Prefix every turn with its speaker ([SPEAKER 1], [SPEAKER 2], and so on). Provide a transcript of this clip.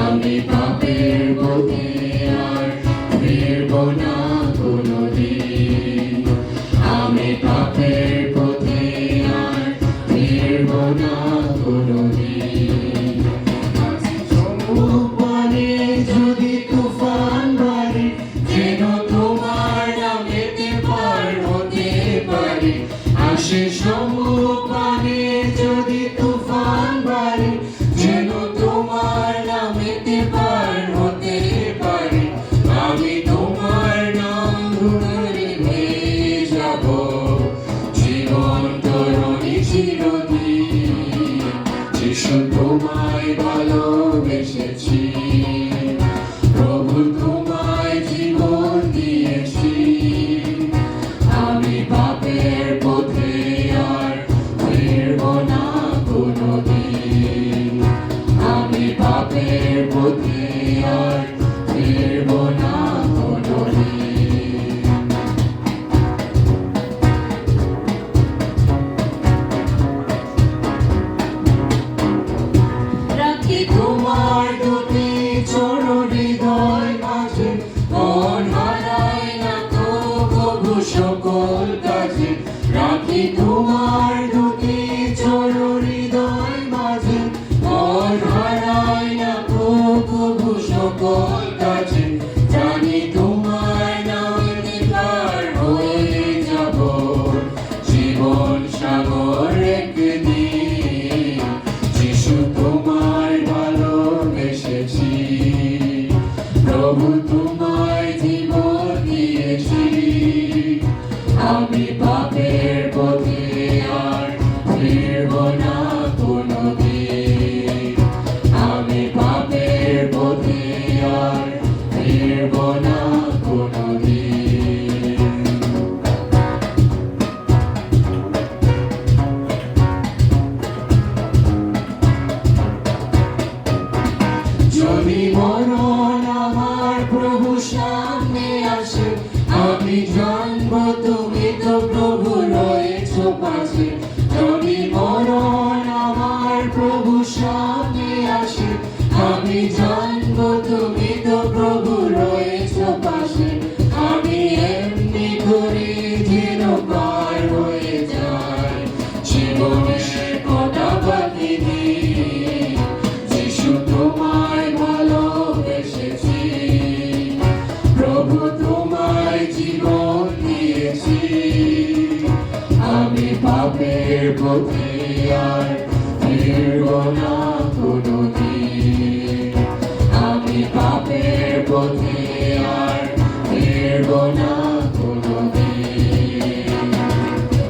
[SPEAKER 1] আমি পাপের পথে আর ফিরব না কোনোদিন। আমি পাপের পথে আর ফিরব না কোনোদিন। সমুদ্রে যদি তুফান বাড়ে, যেন তোমার নামেতে পার হতে পারি। আসে সমুদ্রে যদি তুফান বাড়ে, যেন তোমার নামেতে পার হতে পারি। আমি তোমার নাম ধরে ভেসে যাব, জীবন তরণী চিরদিন। যিশু তোমায় ভালোবেসেছি, প্রভু তোমায় জীবন দিয়েছি। আমি পাপের পথে আর ফিরব না কোনোদিন। আমি পাপের পথে আর ফিরব না কোনোদিন। রাখি তোমার দুটি চরণ হৃদয় মাঝে, মন হারায় না তো প্রভু সকল কাজে। রাখি তোমার দুটি চরণ হৃদয় মাঝে, মন হারায় না তো প্রভু সকল কাজে। জানি তোমার নামে পার হয়ে যাব, জীবন সাগর একদিন। যিশু তোমায় ভালোবেসেছি, প্রভু তোমায় জীবন দিয়েছি। আমি পাপের পথে আর ফিরব না কোনোদিন। আমি পাপের পথে আর ফিরব না কোনোদিন। যদি মরণ আমার প্রভু সামনে আসে, আমি জানবো তুমি তো প্রভু রয়েছ পাশে। যদি মরণ আমার প্রভু সামনে আসে, আমি জানবো তুমি তো প্রভু রয়েছ পাশে। আমি এমনি করে যেন পার হয়ে যাই জীবনের কটা বাকি দিন। যিশু তোমায় ভালোবেসেছি, প্রভু তোমায় জীবন দিয়েছি। আমি পাপের পথে আর ফিরব না কোনোদিন। আমি পাপের পথে আর ফিরব না